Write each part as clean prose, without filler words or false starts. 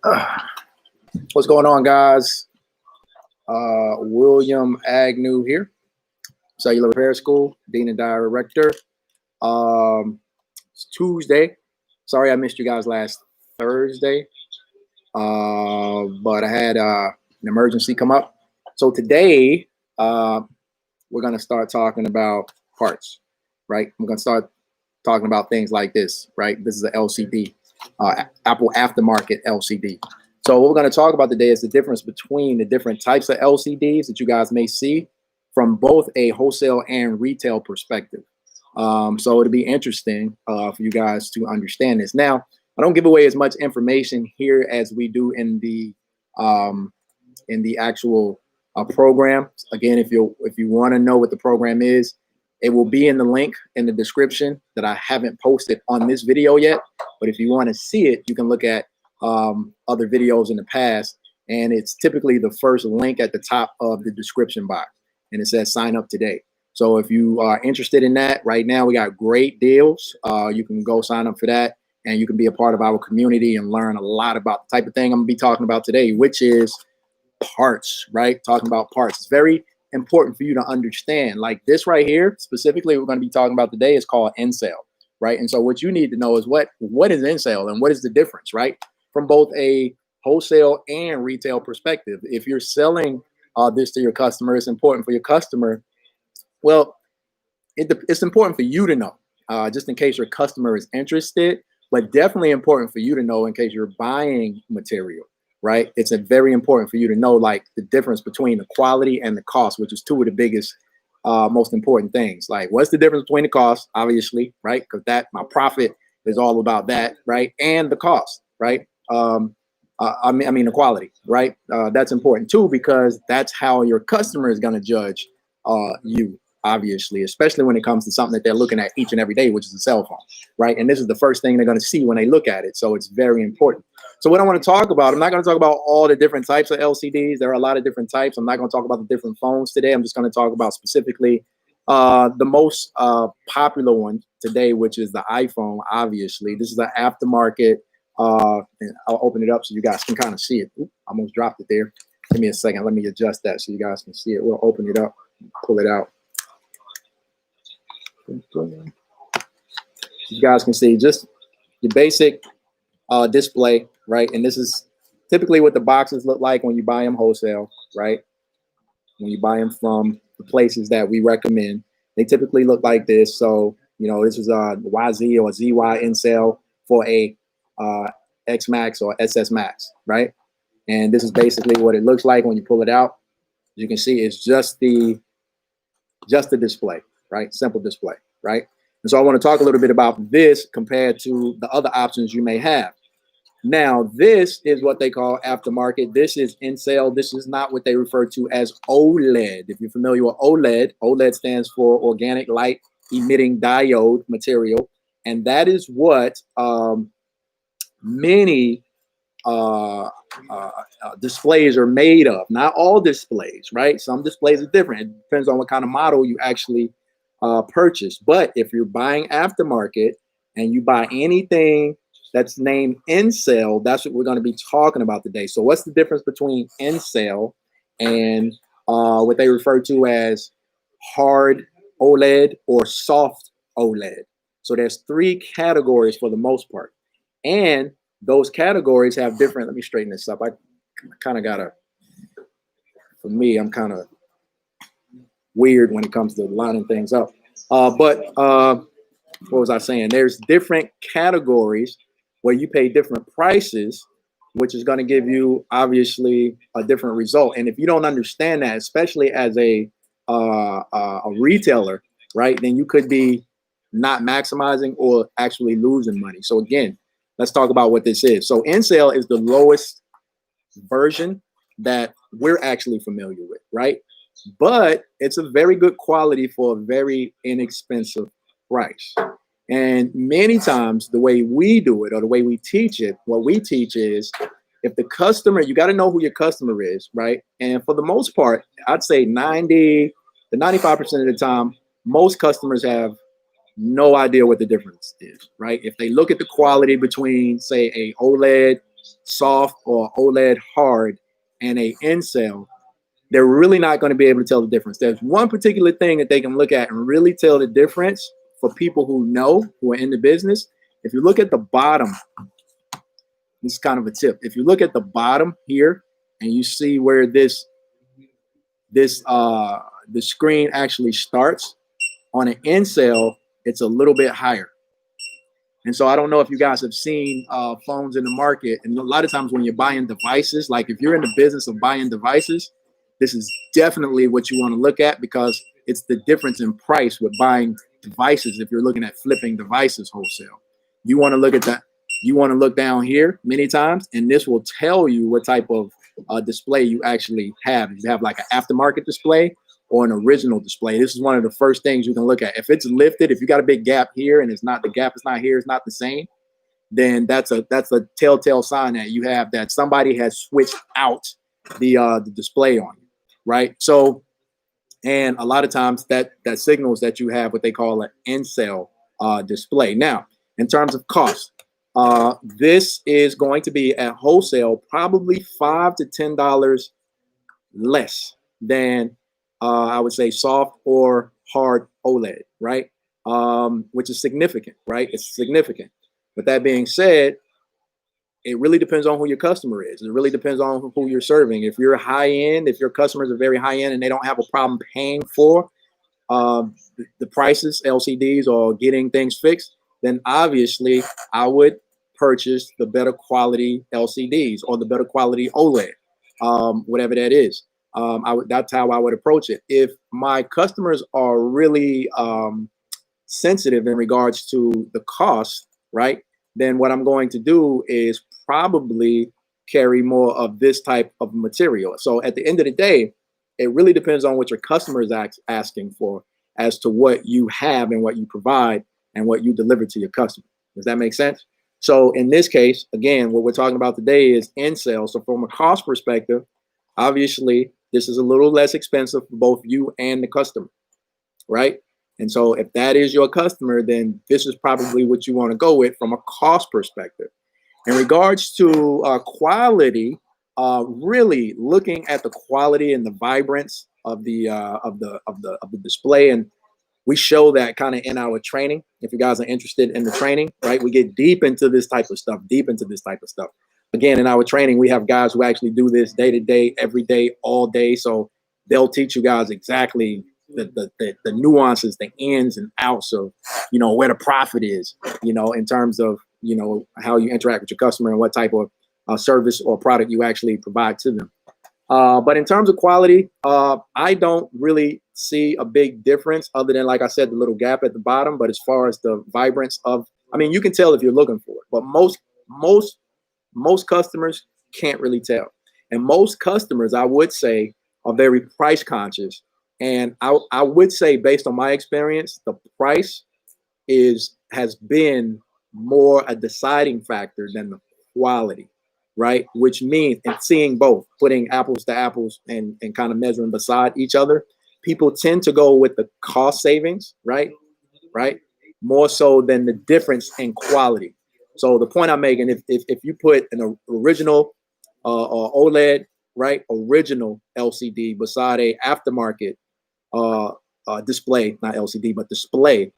What's going on, guys? William Agnew here, Cellular Repair School, Dean and Director. It's Tuesday. Sorry I missed you guys last Thursday, but I had an emergency come up. So today, we're going to start talking about parts, right? I'm going to start talking about things like this, right? This is an LCD, Apple aftermarket LCD. So what we're going to talk about today is the difference between the different types of LCDs that you guys may see from both a wholesale and retail perspective. So it'll be interesting for you guys to understand this. Now, I don't give away as much information here as we do in the actual program. Again, if you want to know what the program is, it will be in the link in the description that I haven't posted on this video yet. But if you want to see it, you can look at other videos in the past, and it's typically the first link at the top of the description box, and it says sign up today. So if you are interested in that, right now we got great deals. You can go sign up for that, and you can be a part of our community and learn a lot about the type of thing I'm gonna be talking about today, which is parts, right? Talking about parts. It's very important for you to understand. Like this right here, specifically, we're going to be talking about today is called end sale, right? And so what you need to know is what is end sale and what is the difference, right? From both a wholesale and retail perspective. If you're selling this to your customer, it's important for your customer. Well, it's important for you to know, just in case your customer is interested, but definitely important for you to know in case you're buying material, right? It's very important for you to know like the difference between the quality and the cost, which is two of the biggest, most important things. Like what's the difference between the cost, obviously, right? Because my profit is all about that, right? And the cost, right? I mean the quality, right? That's important too, because that's how your customer is going to judge you, obviously, especially when it comes to something that they're looking at each and every day, which is a cell phone, right? And this is the first thing they're going to see when they look at it. So it's very important. So what I want to talk about, I'm not going to talk about all the different types of LCDs. There are a lot of different types. I'm not going to talk about the different phones today. I'm just going to talk about specifically the most popular one today, which is the iPhone, obviously. This is an aftermarket. And I'll open it up so you guys can kind of see it. Oop, I almost dropped it there. Give me a second. Let me adjust that so you guys can see it. We'll open it up, pull it out. You guys can see just your basic display, right? And this is typically what the boxes look like when you buy them wholesale, right? When you buy them from the places that we recommend, they typically look like this. So, you know, this is a YZ or ZY in sale for a X Max or SS Max, right? And this is basically what it looks like when you pull it out. You can see it's just the display, right? Simple display, right? And so I want to talk a little bit about this compared to the other options you may have. Now, this is what they call aftermarket. This is in sale. This is not what they refer to as OLED. If you're familiar with OLED, OLED stands for organic light emitting diode material. And that is what many displays are made of. Not all displays, right? Some displays are different. It depends on what kind of model you actually purchase. But if you're buying aftermarket and you buy anything that's named in sale, that's what we're going to be talking about today. So what's the difference between in sale and what they refer to as hard OLED or soft OLED? So there's three categories for the most part. And those categories have different, let me straighten this up. I kind of gotta, for me, I'm kind of weird when it comes to lining things up. But what was I saying? There's different categories where you pay different prices, which is going to give you obviously a different result. And if you don't understand that, especially as a retailer, right, then you could be not maximizing or actually losing money. So again, let's talk about what this is. So in sale is the lowest version that we're actually familiar with, right? But it's a very good quality for a very inexpensive price. And many times the way we do it or the way we teach it, what we teach is if the customer, you got to know who your customer is, right? And for the most part, I'd say 90 to 95% of the time, most customers have no idea what the difference is, right? If they look at the quality between, say, a OLED soft or OLED hard and a in-cell, they're really not going to be able to tell the difference. There's one particular thing that they can look at and really tell the difference for people who know, who are in the business. If you look at the bottom, this is kind of a tip. If you look at the bottom here and you see where the screen actually starts on an in-cell, it's a little bit higher. And so I don't know if you guys have seen phones in the market. And a lot of times when you're buying devices, like if you're in the business of buying devices, this is definitely what you want to look at, because it's the difference in price with buying devices. If you're looking at flipping devices wholesale, you want to look at that. You want to look down here many times, and this will tell you what type of display you actually have. If you have like an aftermarket display or an original display, this is one of the first things you can look at. If it's lifted, if you got a big gap here and the gap is not here, it's not the same, then that's a telltale sign that you have that somebody has switched out the display on you, right? So, and a lot of times that signals that you have what they call an in-cell display. Now, in terms of cost, this is going to be at wholesale probably $5 to $10 less than I would say soft or hard OLED, right? Which is significant, right? It's significant. But that being said, it really depends on who your customer is. It really depends on who you're serving. If you're high end, if your customers are very high end and they don't have a problem paying for the prices, LCDs, or getting things fixed, then obviously I would purchase the better quality LCDs or the better quality OLED, whatever that is. That's how I would approach it. If my customers are really sensitive in regards to the cost, right, then what I'm going to do is probably carry more of this type of material. So at the end of the day, it really depends on what your customer is asking for as to what you have and what you provide and what you deliver to your customer. Does that make sense? So in this case, again, what we're talking about today is in-cell. So from a cost perspective, obviously, this is a little less expensive for both you and the customer, right? And so if that is your customer, then this is probably what you want to go with from a cost perspective. In regards to quality, really looking at the quality and the vibrance of the display, and we show that kind of in our training. If you guys are interested in the training, right, we get deep into this type of stuff, Again, in our training, we have guys who actually do this day to day, every day, all day. So they'll teach you guys exactly the nuances, the ins and outs of, where the profit is, in terms of, how you interact with your customer and what type of service or product you actually provide to them. But in terms of quality, I don't really see a big difference other than, like I said, the little gap at the bottom. But as far as the vibrance of, you can tell if you're looking for it, but most customers can't really tell. And most customers, I would say, are very price conscious. And I would say, based on my experience, the price has been more a deciding factor than the quality, right? Which means, and seeing both, putting apples to apples and kind of measuring beside each other, people tend to go with the cost savings, right? More so than the difference in quality. So the point I'm making, if you put an original OLED, right, original LCD beside a aftermarket display, not LCD, but display,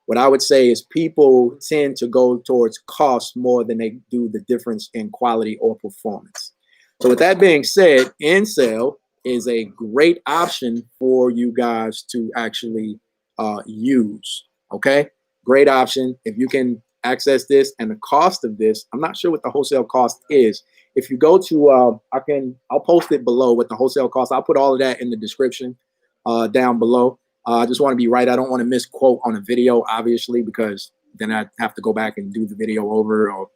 what I would say is people tend to go towards cost more than they do the difference in quality or performance. So with that being said, in-cell is a great option for you guys to actually use, okay? Great option. If you can access this, and the cost of this, I'm not sure what the wholesale cost is. If you go to, I'll post it below with the wholesale cost. I'll put all of that in the description down below. I just want to be right. I don't want to misquote on a video, obviously, because then I'd have to go back and do the video over or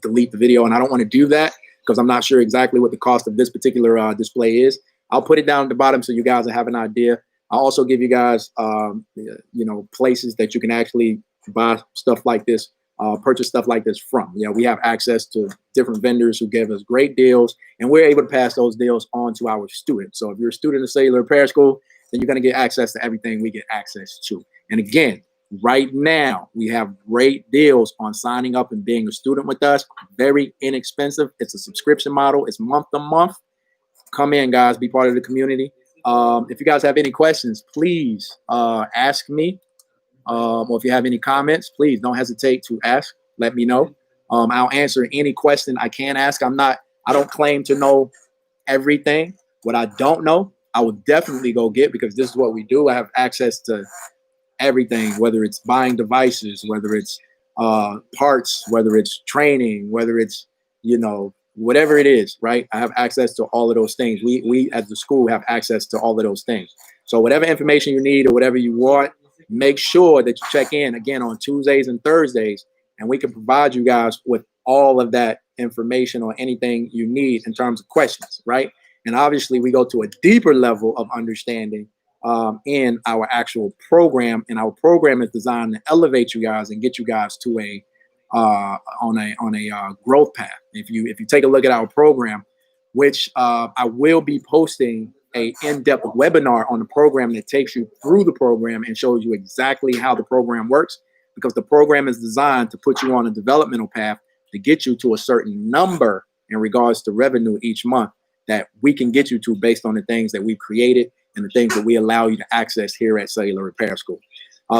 delete the video. And I don't want to do that because I'm not sure exactly what the cost of this particular display is. I'll put it down at the bottom so you guys have an idea. I'll also give you guys, places that you can actually buy stuff like this, purchase stuff like this from. We have access to different vendors who give us great deals, and we're able to pass those deals on to our students. So if you're a student of cellular repair school, then you're going to get access to everything we get access to. And again, Right now, we have great deals on signing up and being a student with us. Very inexpensive. It's a subscription model. It's month to month. Come in, guys. Be part of the community. If you guys have any questions, please ask me. Or if you have any comments, please don't hesitate to ask. Let me know. I'll answer any question I can ask. I don't claim to know everything. What I don't know, I will definitely go get, because this is what we do. I have access to everything, whether it's buying devices, whether it's parts, whether it's training, whether it's, whatever it is, right? I have access to all of those things. We at the school have access to all of those things. So whatever information you need or whatever you want, make sure that you check in again on Tuesdays and Thursdays, and we can provide you guys with all of that information or anything you need in terms of questions, right? And obviously we go to a deeper level of understanding in our actual program, and our program is designed to elevate you guys and get you guys to a growth path. If you take a look at our program, which I will be posting a in-depth webinar on the program that takes you through the program and shows you exactly how the program works, because the program is designed to put you on a developmental path to get you to a certain number in regards to revenue each month that we can get you to based on the things that we've created and the things that we allow you to access here at Cellular Repair School.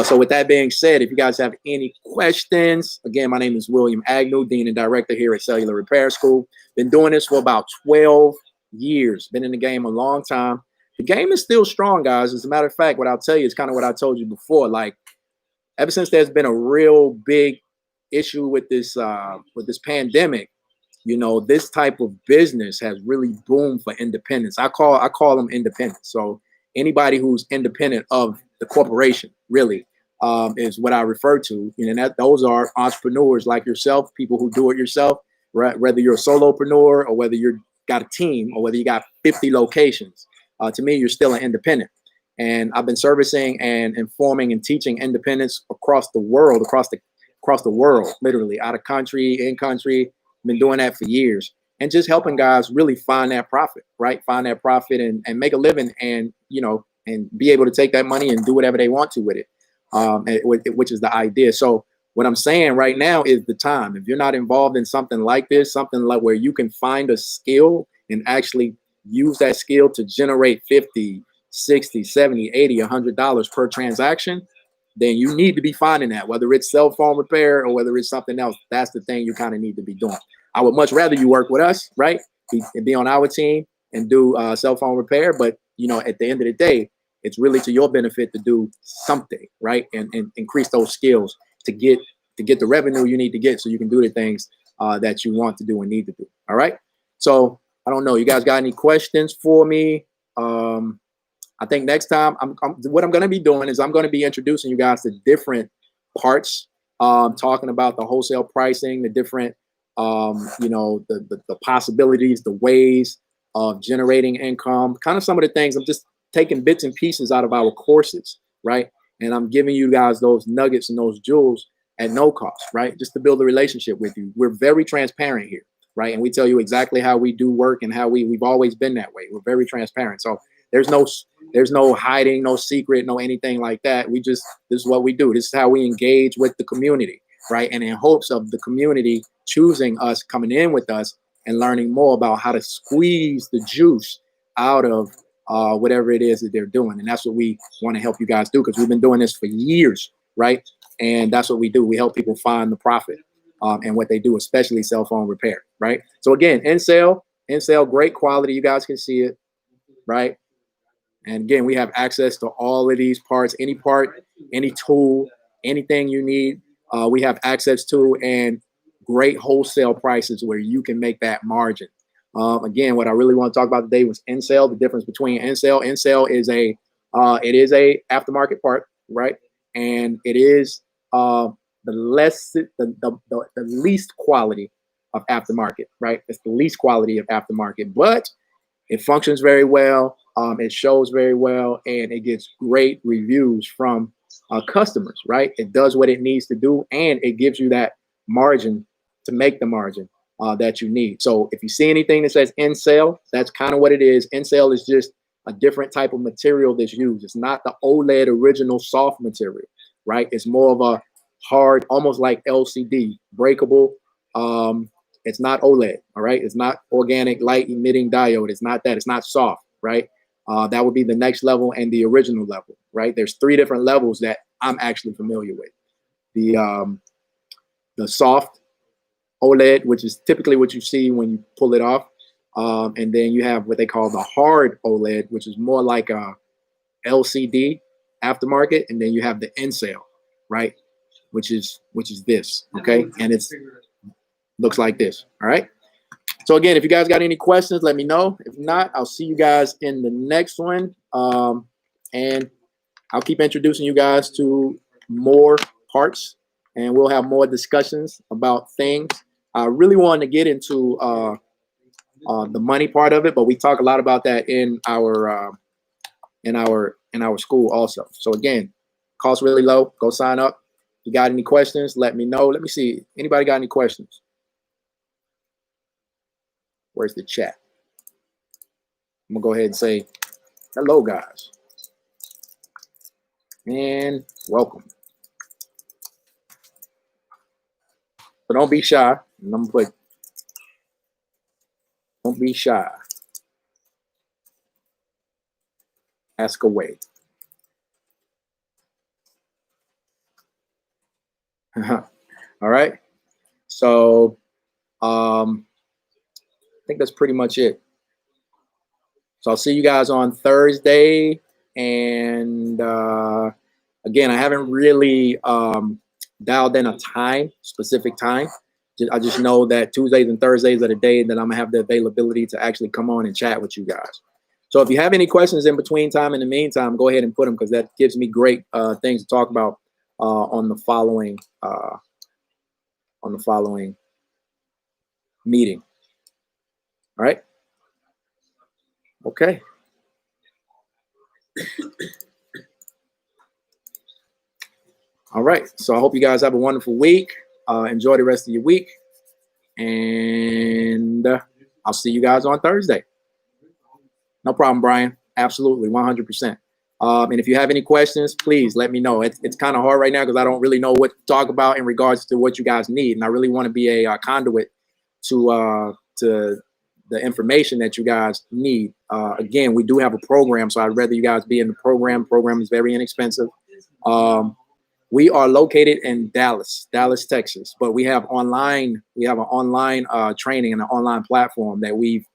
So with that being said, if you guys have any questions, again, my name is William Agnew, Dean and Director here at Cellular Repair School. Been doing this for about 12 years, been in the game a long time. The game is still strong, guys. As a matter of fact, what I'll tell you is kind of what I told you before. Like, ever since there's been a real big issue with this pandemic, this type of business has really boomed for independence. I call them independents. So anybody who's independent of the corporation really is what I refer to. Those are entrepreneurs like yourself, people who do it yourself, right? Whether you're a solopreneur or whether you've got a team or whether you got 50 locations. To me, you're still an independent. And I've been servicing and informing and teaching independents across the world, literally out of country, in country. Been doing that for years, and just helping guys really find that profit, right? Find that profit and make a living, and and be able to take that money and do whatever they want to with it, which is the idea. So what I'm saying right now is the time. If you're not involved in something like this, something like where you can find a skill and actually use that skill to generate 50, 60, 70, 80, $100 per transaction, then you need to be finding that, whether it's cell phone repair or whether it's something else. That's the thing you kind of need to be doing. I would much rather you work with us, right? Be on our team and do cell phone repair. But, at the end of the day, it's really to your benefit to do something, right? And increase those skills to get the revenue you need to get so you can do the things that you want to do and need to do. All right. So I don't know. You guys got any questions for me? I think next time what I'm going to be doing is I'm going to be introducing you guys to different parts, talking about the wholesale pricing, the different, the possibilities, the ways of generating income, kind of some of the things. I'm just taking bits and pieces out of our courses, right? And I'm giving you guys those nuggets and those jewels at no cost, right? Just to build a relationship with you. We're very transparent here, right? And we tell you exactly how we do work and how we've always been that way. We're very transparent. So there's no hiding, no secret, no anything like that. This is what we do. This is how we engage with the community, right? And in hopes of the community choosing us, coming in with us and learning more about how to squeeze the juice out of whatever it is that they're doing. And that's what we want to help you guys do, because we've been doing this for years, right? And that's what we do. We help people find the profit and what they do, especially cell phone repair, right? So again, in sale, great quality. You guys can see it, right? And again, we have access to all of these parts, any part, any tool, anything you need, we have access to, and great wholesale prices where you can make that margin. Again, what I really want to talk about today was in sale, the difference between in sale. In sale is a aftermarket part, right? And it is the least quality of aftermarket, right? It's the least quality of aftermarket, but it functions very well. It shows very well, and it gets great reviews from customers, right? It does what it needs to do, and it gives you that margin to make the margin that you need. So if you see anything that says in sale, that's kind of what it is. In sale is just a different type of material that's used. It's not the Oled original soft material. right? It's more of a hard, almost like LCD, breakable. It's not OLED, all right? It's not organic light emitting diode. It's not that. It's not soft, right? That would be the next level and the original level, right? There's 3 different levels that I'm actually familiar with. The soft OLED, which is typically what you see when you pull it off. And then you have what they call the hard OLED, which is more like a LCD aftermarket. And then you have the N-Cell, right? Which is this, okay? And it's looks like this, all right? So again, if you guys got any questions, let me know. If not, I'll see you guys in the next one. And I'll keep introducing you guys to more parts, and we'll have more discussions about things. I really wanted to get into the money part of it, but we talk a lot about that in our school also. So again, cost really low. Go sign up. If you got any questions, let me know. Let me see. Anybody got any questions? Where's the chat? I'm gonna go ahead and say hello, guys, and welcome. So don't be shy. And I'm gonna put, don't be shy. Ask away. All right. So I think that's pretty much it. So I'll see you guys on Thursday. And again, I haven't really dialed in a specific time. I just know that Tuesdays and Thursdays are the day that I'm gonna have the availability to actually come on and chat with you guys. So if you have any questions in between time, in the meantime, go ahead and put them, because that gives me great things to talk about on the following meeting. All right. Okay. All right. So I hope you guys have a wonderful week. Enjoy the rest of your week. And I'll see you guys on Thursday. No problem, Brian. Absolutely. 100%. And if you have any questions, please let me know. It's kind of hard right now because I don't really know what to talk about in regards to what you guys need. And I really want to be a conduit to the information that you guys need. Again, we do have a program, so I'd rather you guys be in the program. Program is very inexpensive. We are located in Dallas, Texas, but we have an online training and an online platform that we've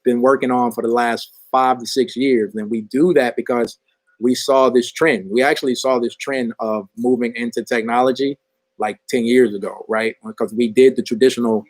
been working on for the last 5 to 6 years. And we do that because we saw this trend. We actually saw this trend of moving into technology like 10 years ago, right? Because we did the traditional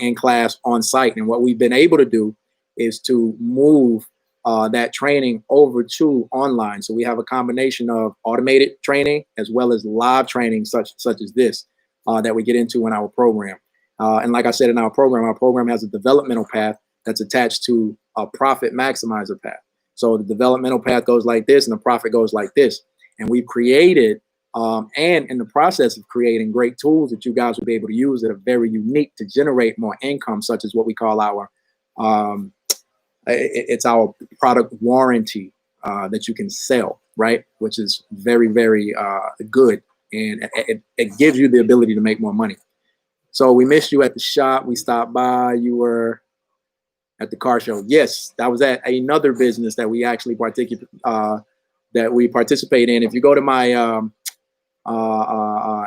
in-class on-site. And what we've been able to do is to move that training over to online. So we have a combination of automated training as well as live training such as this that we get into in our program. And like I said, in our program has a developmental path that's attached to a profit maximizer path. So the developmental path goes like this and the profit goes like this. And we've created and in the process of creating great tools that you guys will be able to use that are very unique to generate more income, such as what we call our it's our product warranty that you can sell, right? Which is very, very good. And it gives you the ability to make more money. So we missed you at the shop. We stopped by. You were at the car show. Yes, that was at another business that we actually participate in. If you go to my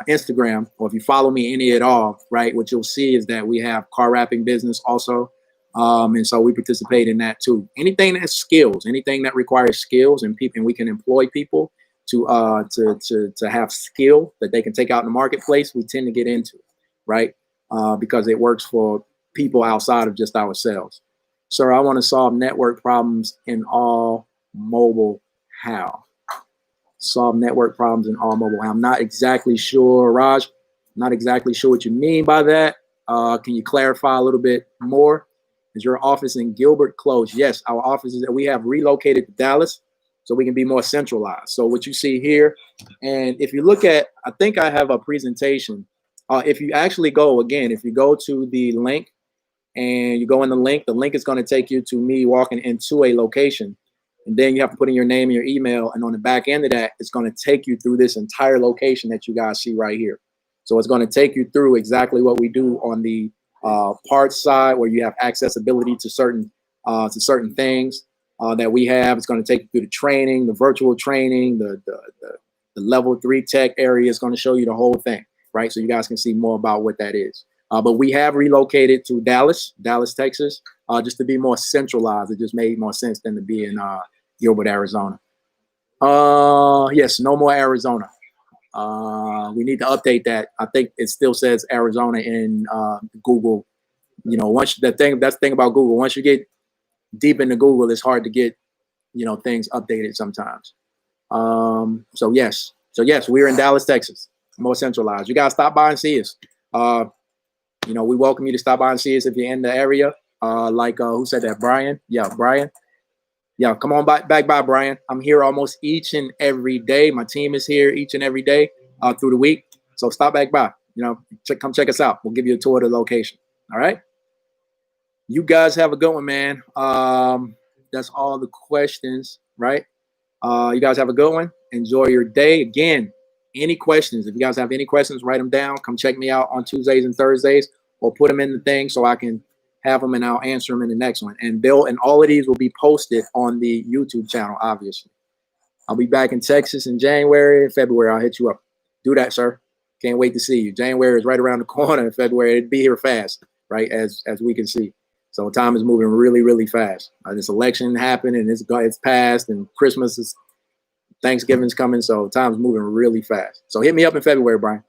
Instagram, or if you follow me any at all, right, what you'll see is that we have car wrapping business also. And so we participate in that too. Anything that's skills, anything that requires skills, and we can employ people to have skill that they can take out in the marketplace, we tend to get into, right? Because it works for people outside of just ourselves. Sir, I want to solve network problems in all mobile. How? Solve network problems in all mobile. I'm not exactly sure, Raj. Not exactly sure what you mean by that. Can you clarify a little bit more? Is your office in Gilbert closed? Yes, our offices that we have relocated to Dallas so we can be more centralized. So what you see here, and if you look at, I think I have a presentation. If you actually go, again, if you go to the link and you go in the link is going to take you to me walking into a location. And then you have to put in your name and your email. And on the back end of that, it's going to take you through this entire location that you guys see right here. So it's going to take you through exactly what we do on the parts side, where you have accessibility to certain things that we have. It's going to take you through the training, the virtual training, the level 3 tech area. Is going to show you the whole thing, right? So you guys can see more about what that is. But we have relocated to Dallas, Texas, just to be more centralized. It just made more sense than to be in Gilbert, Arizona. Yes, no more Arizona. We need to update that. I think it still says Arizona in Google. You know, that's the thing about Google. Once you get deep into Google, it's hard to get, you know, things updated sometimes. So yes, we're in Dallas, Texas, more centralized. You guys stop by and see us. You know, we welcome you to stop by and see us if you're in the area. Who said that? Brian? Yeah, Brian. Yeah, come on back by, Brian. I'm here almost each and every day. My team is here each and every day through the week. So stop back by. You know, come check us out. We'll give you a tour of the location. All right. You guys have a good one, man. That's all the questions, right? You guys have a good one. Enjoy your day. Again, any questions? If you guys have any questions, write them down. Come check me out on Tuesdays and Thursdays, or put them in the thing so I can have them and I'll answer them in the next one. And all of these will be posted on the YouTube channel, obviously. I'll be back in Texas in January. February, I'll hit you up. Do that, sir. Can't wait to see you. January is right around the corner. In February, it'll be here fast, right? As we can see. So time is moving really, really fast. This election happened and it's passed, and Thanksgiving's coming. So time's moving really fast. So hit me up in February, Brian.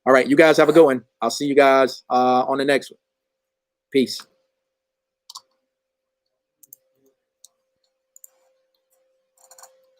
All right, you guys have a good one. I'll see you guys on the next one. Peace.